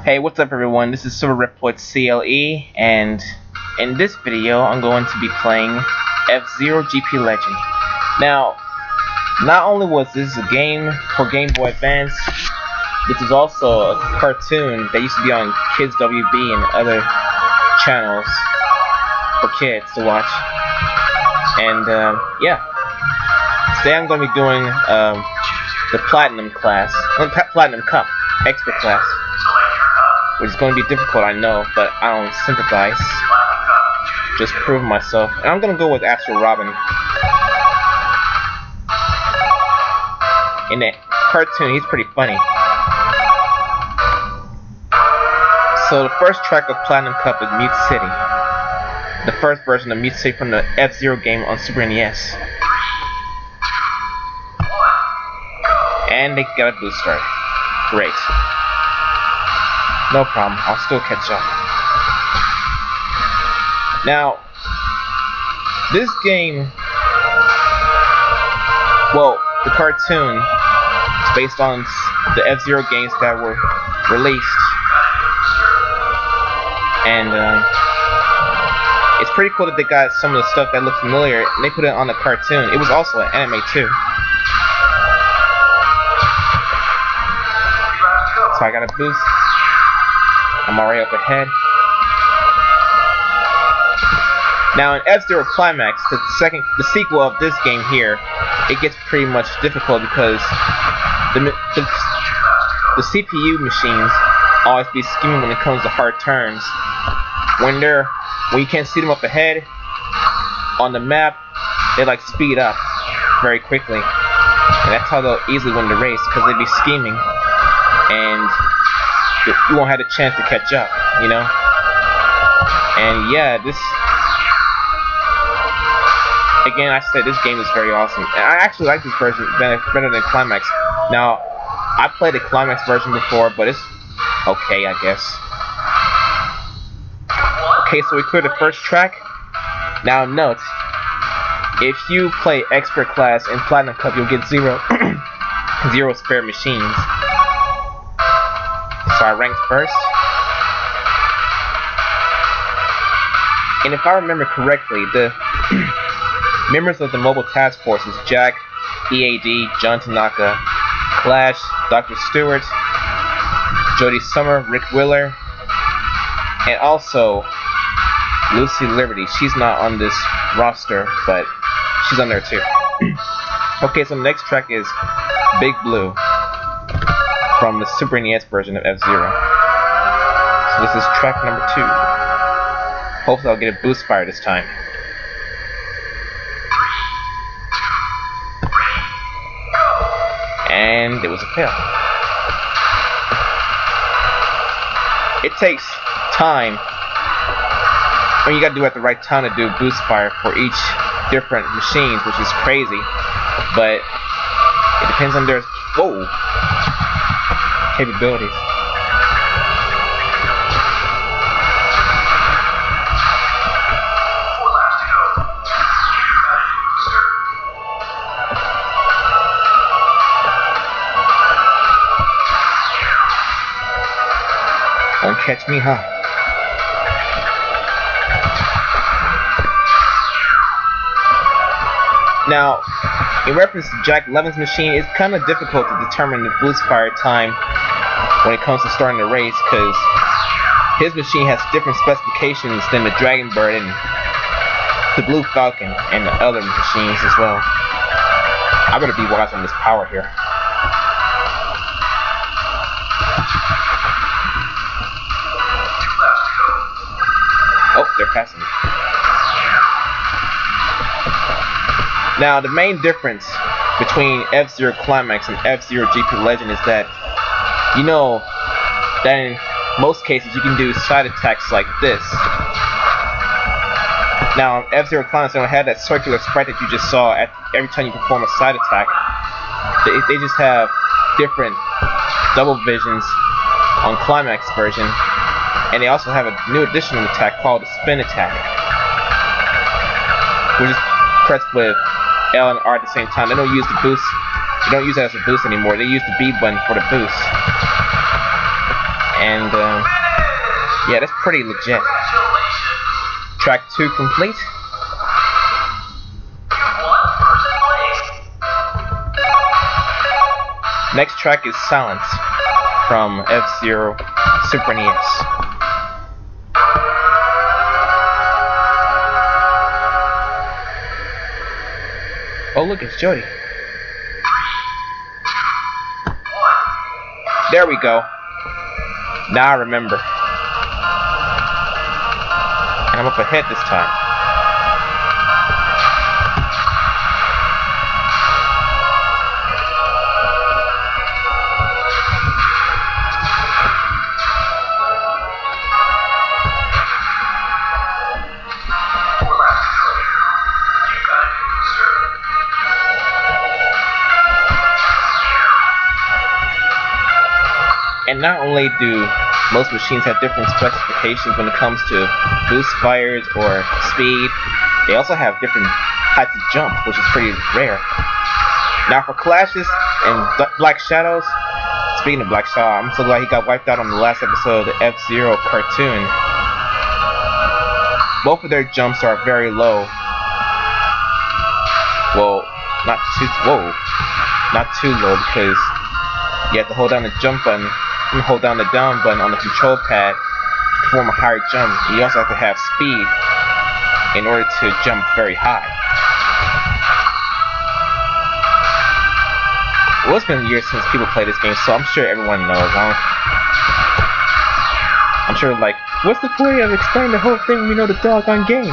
Hey, what's up everyone? This is Silver Report CLE, and in this video I'm going to be playing F-Zero GP Legend. Now, not only was this a game for Game Boy Advance, this is also a cartoon that used to be on Kids WB and other channels for kids to watch. And yeah, today I'm going to be doing the Platinum class, Platinum Cup, Expert class, which is going to be difficult, I know, but I don't sympathize. Just prove myself. And I'm going to go with Astro Robin. In the cartoon, he's pretty funny. So the first track of Platinum Cup is Mute City. The first version of Mute City from the F-Zero game on Super NES. And they got a boost start. Great. No problem, I'll still catch up. Now, this game, well, the cartoon is based on the F-Zero games that were released. And it's pretty cool that they got some of the stuff that looked familiar and they put it on the cartoon. It was also an anime too. So I got a boost. I'm already up ahead. Now in F-Zero Climax, the sequel of this game here, it gets pretty much difficult because the CPU machines always be scheming when it comes to hard turns. When you can't see them up ahead on the map, they like speed up very quickly, and that's how they'll easily win the race, because they be scheming and you won't have a chance to catch up, you know. And yeah, this, again, I said this game is very awesome. And I actually like this version better than Climax. Now, I played the Climax version before, but it's okay, I guess. Okay, so we cleared the first track. Now note, if you play Expert Class in Platinum Cup, you'll get zero spare machines. So I ranked first. And if I remember correctly, the members of the Mobile Task Force is Jack, EAD, John Tanaka, Clash, Dr. Stewart, Jody Summer, Rick Willer, and also Lucy Liberty. She's not on this roster, but she's on there too. Okay, so the next track is Big Blue from the Super NES version of F-Zero. So this is track number 2. Hopefully I'll get a boost fire this time. And it was a fail. It takes time, when you gotta do it at the right time to do boost fire for each different machines, which is crazy, but it depends on their capabilities. Won't catch me, huh? Now, in reference to Jack Levin's machine, it's kind of difficult to determine the boost fire time when it comes to starting the race, because his machine has different specifications than the Dragon Bird and the Blue Falcon and the other machines as well. I better be wise on this power here. Oh, they're passing me. Now, the main difference between F-Zero Climax and F-Zero GP Legend is that, you know, that in most cases you can do side attacks like this. Now, F-Zero Climax, they don't have that circular sprite that you just saw every time you perform a side attack. They just have different double visions on Climax version, and they also have a new additional attack called the spin attack, which is pressed with L and R at the same time. They don't use the boost. They don't use that as a boost anymore. They use the B button for the boost. And yeah, that's pretty legit. Track 2 complete. Next track is Silence from F-Zero Super NES. Oh look, it's Jody. There we go. Now I remember. And I'm up ahead this time. And not only do most machines have different specifications when it comes to boost fires or speed, they also have different types of jump, which is pretty rare. Now for clashes and Black Shadows, speaking of Black Shadow, I'm so glad he got wiped out on the last episode of the F-Zero cartoon. Both of their jumps are very low. Well, not too low, because you have to hold down the jump button and hold down the down button on the control pad to perform a higher jump. And you also have to have speed in order to jump very high. Well, it's been years since people play this game, so I'm sure everyone knows. I'm sure, like, what's the point of explaining the whole thing when you know the doggone game?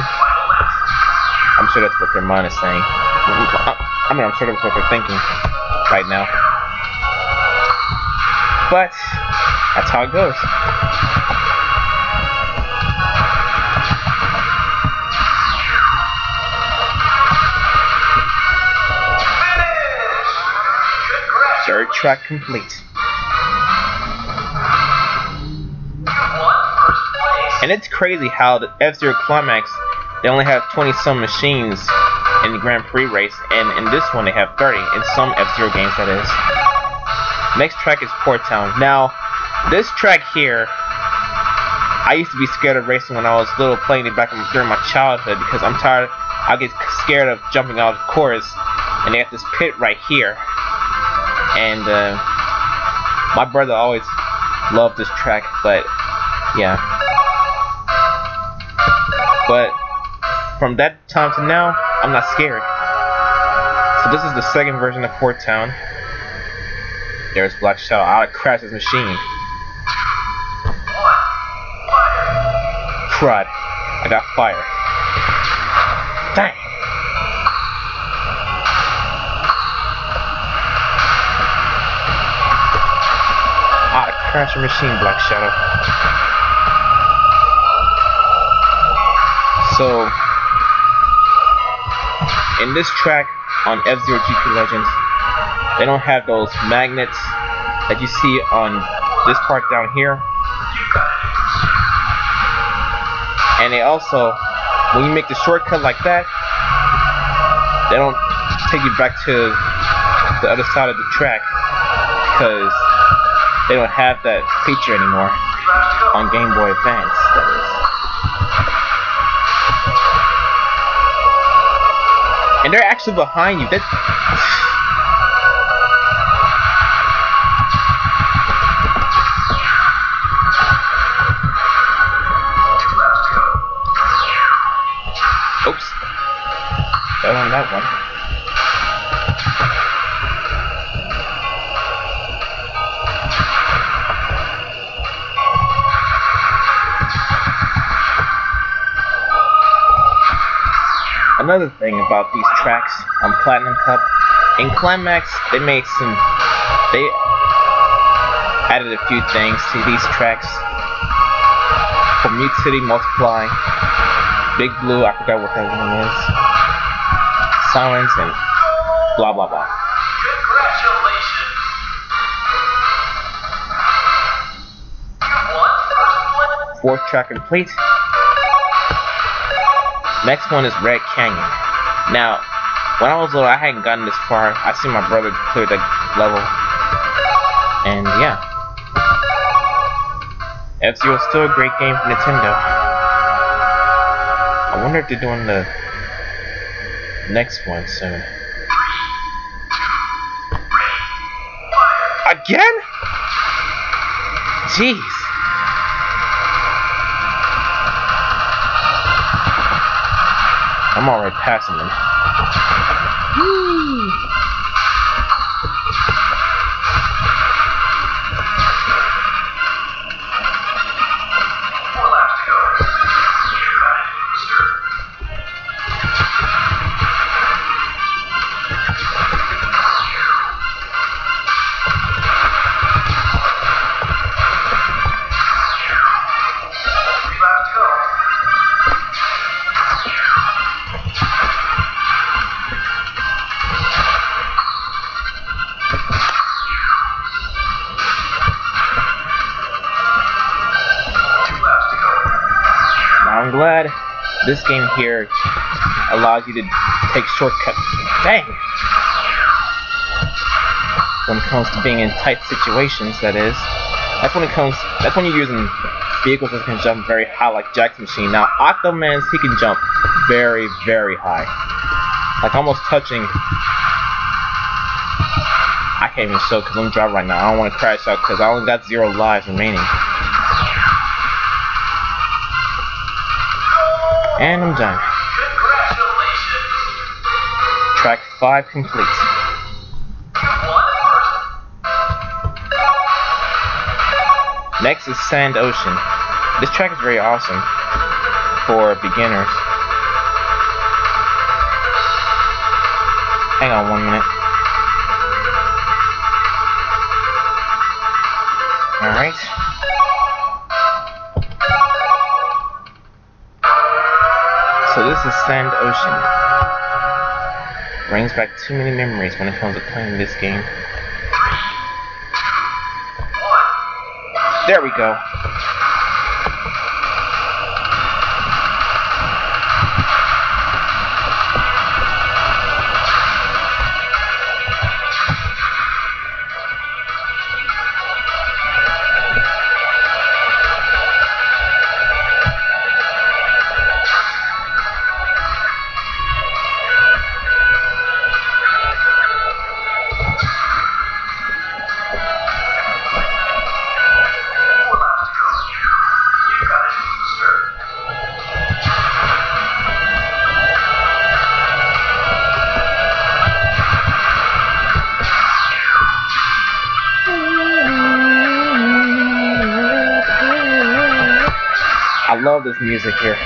I'm sure that's what their mind is saying. I mean, I'm sure that's what they're thinking right now. But that's how it goes. Third track complete. And it's crazy how the F-Zero Climax, they only have 20-some machines in the Grand Prix race, and in this one they have 30, in some F-Zero games that is. Next track is Port Town. Now, this track here, I used to be scared of racing when I was little, playing it back during my childhood, because I'm tired. I get scared of jumping out of the course, and they have this pit right here. And my brother always loved this track, but yeah. But from that time to now, I'm not scared. So this is the second version of Port Town. There's Black Shadow. I crashed his machine. Crud. I got fire. Dang. I crashed your machine, Black Shadow. So, in this track on F-Zero GP Legends, they don't have those magnets that you see on this part down here. And they also, when you make the shortcut like that, they don't take you back to the other side of the track, because they don't have that feature anymore on Game Boy Advance, that is. And they're actually behind you. Oops. Fell on that one. Another thing about these tracks on Platinum Cup, in Climax they added a few things to these tracks. For Mute City, Multiply, Big Blue, I forgot what that one is, Silence, and blah blah blah. Fourth track complete. Next one is Red Canyon. Now, when I was little, I hadn't gotten this far. I seen my brother clear that level, and yeah. F-Zero is still a great game for Nintendo. I wonder if they're doing the next one soon. Again? Jeez. I'm already passing them. Woo. I'm glad this game here allows you to take shortcuts. Dang! When it comes to being in tight situations, that is. That's when you're using vehicles that can jump very high, like Jack's machine. Now, Octoman's, he can jump very, very high. Like almost touching. I can't even show because I'm driving right now. I don't want to crash out because I only got 0 lives remaining. And I'm done. Track 5 complete. Next is Sand Ocean. This track is very awesome for beginners. Hang on 1 minute. Alright. So this is Sand Ocean. Brings back too many memories when it comes to playing this game. There we go. I love this music here.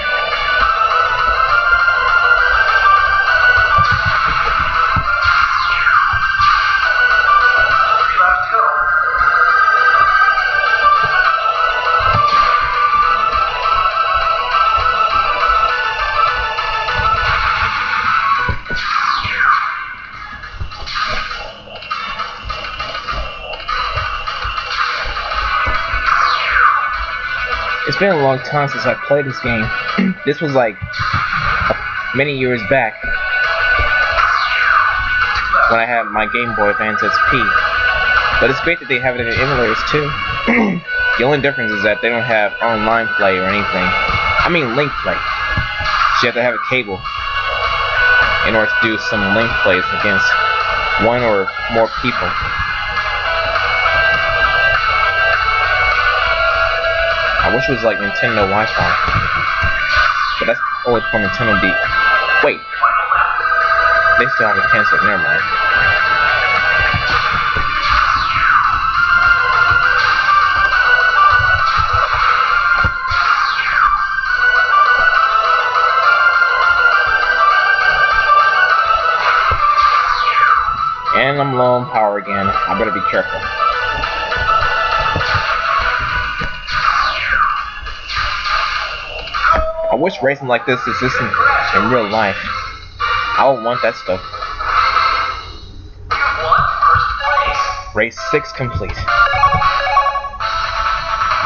It's been a long time since I played this game. This was like many years back when I had my Game Boy Advance SP. But it's great that they have it in emulators too. The only difference is that they don't have online play or anything. I mean link play. So you have to have a cable in order to do some link plays against one or more people. I wish it was like Nintendo Wi-Fi, but that's only for Nintendo D. Wait, they still haven't canceled. Never mind. And I'm low on power again. I better be careful. I wish racing like this existed in real life. I don't want that stuff. Race 6 complete.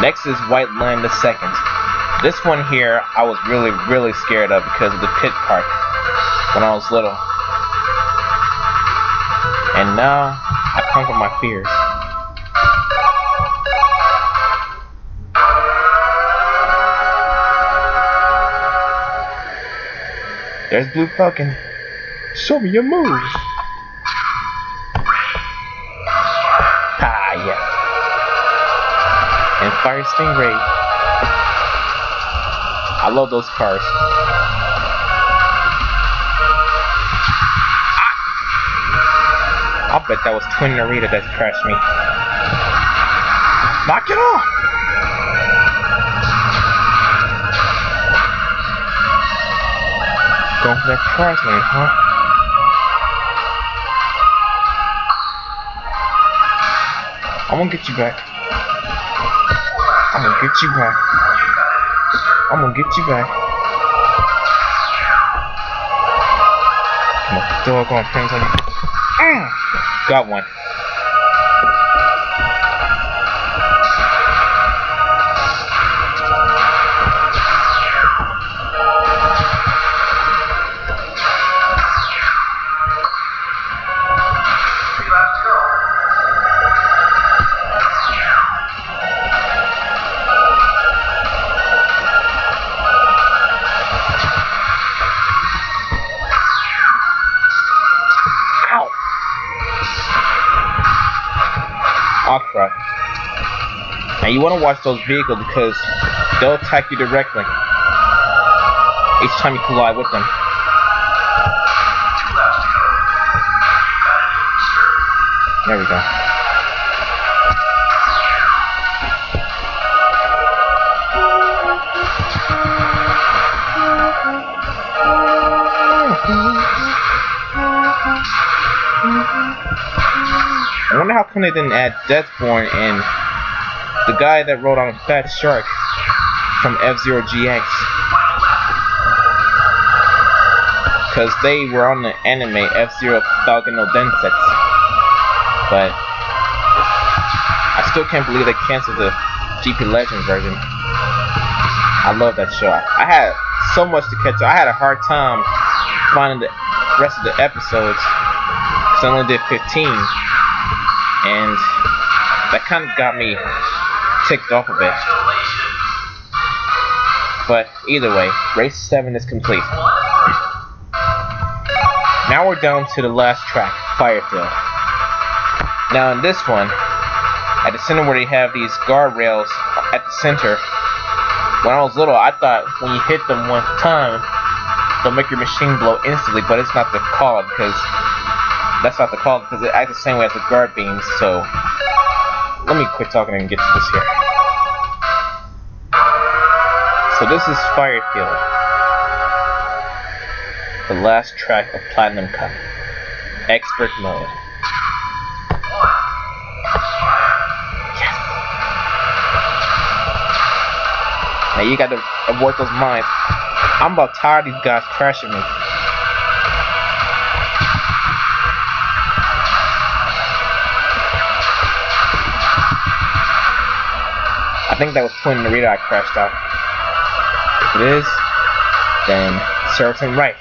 Next is White Land the Second. This one here I was really scared of because of the pit part when I was little. And now I conquer my fears. There's Blue Falcon. Show me your moves. Ah, yes. And Fire Stingray. I love those cars. I'll bet that was Twin Narita that crashed me. Knock it off! Going for that prize money, huh? I'm gonna get you back. I'm gonna get you back. I'm gonna get you back. My doggone friends on you. Got one. Crap. Now you want to watch those vehicles because they'll attack you directly each time you collide with them. There we go. I wonder how come they didn't add Deathborn and the guy that rode on a fat shark from F-Zero GX. Because they were on the anime F-Zero Falcon no Densetsu. But I still can't believe they canceled the GP Legends version. I love that show. I had so much to catch up. I had a hard time finding the rest of the episodes because I only did 15. And that kind of got me ticked off a bit. But either way, race 7 is complete. Now we're down to the last track, Firefield. Now in this one, at the center where they have these guardrails at the center, when I was little, I thought when you hit them one time, they'll make your machine blow instantly, but it's not the call because that's not the call because it acts the same way as the guard beams. So let me quit talking and get to this here. So this is Firefield, the last track of Platinum Cup, Expert Mode. Yes. Now you got to avoid those mines. I'm about tired of these guys crashing me. I think that was Twin Narita I crashed out. If it is, then serves him right.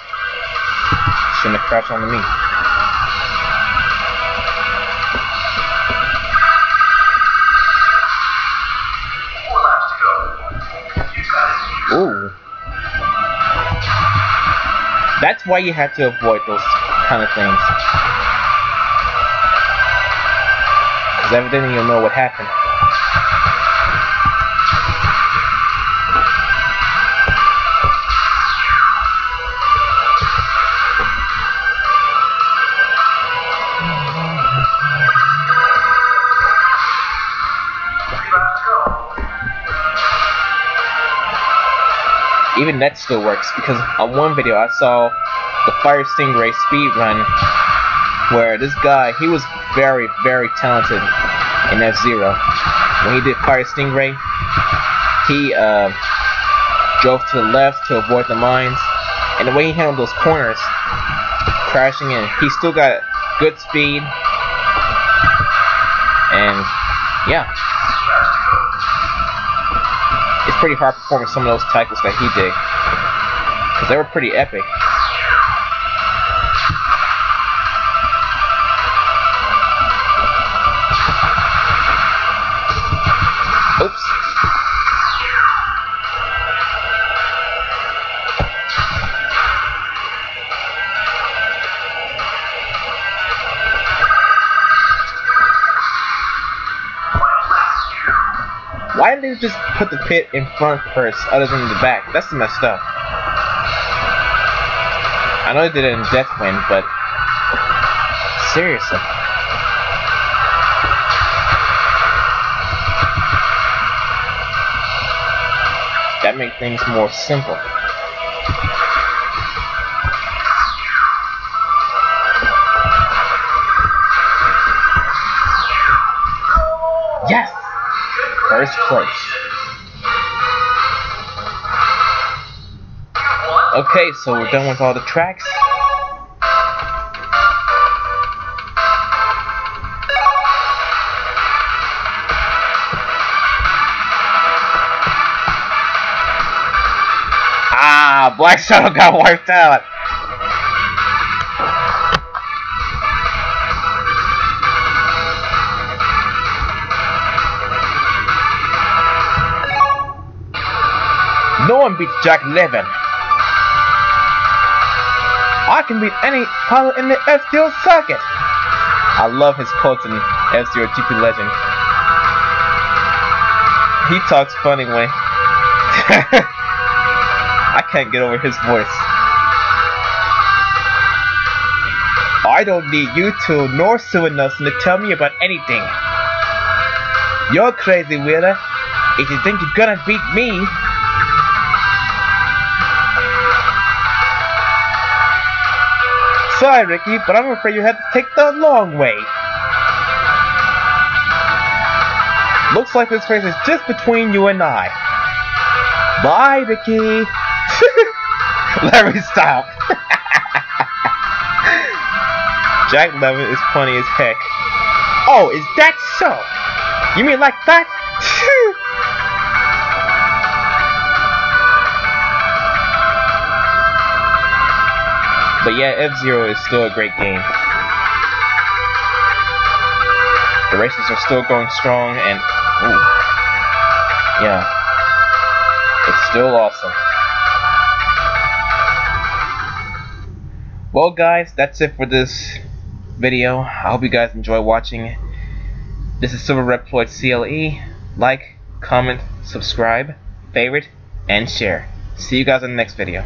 Shouldn't have crashed onto me. Ooh. That's why you have to avoid those kind of things. Because evidently you'll know what happened. Even that still works because on one video I saw the Fire Stingray speed run where this guy, he was very, very talented in F-Zero. When he did Fire Stingray, he drove to the left to avoid the mines, and the way he handled those corners, crashing in, he still got good speed, and yeah. It's pretty hard performing some of those tackles that he did, because they were pretty epic. Oops. Why did they just put the pit in front first, other than the back? That's messed up. I know they did it in Deathwind, but seriously. That makes things more simple. Yes! First place. Okay, so we're done with all the tracks. Ah, Black Shadow got wiped out. No one beats Jack Levin. I can beat any pilot in the F-Zero circuit. I love his quotes in F-Zero GP Legend. He talks funny way. I can't get over his voice. I don't need you two nor Sue Nelson to tell me about anything. You're crazy, Wheeler. If you think you're gonna beat me, sorry, Ricky, but I'm afraid you have to take the long way. Looks like this race is just between you and I. Bye, Ricky. Larry, stop. Jack Levin is funny as heck. Oh, is that so? You mean like that? But yeah, F-Zero is still a great game. The races are still going strong, and ooh, yeah, it's still awesome. Well, guys, that's it for this video. I hope you guys enjoy watching. This is Silver Reploid CLE. Like, comment, subscribe, favorite, and share. See you guys in the next video.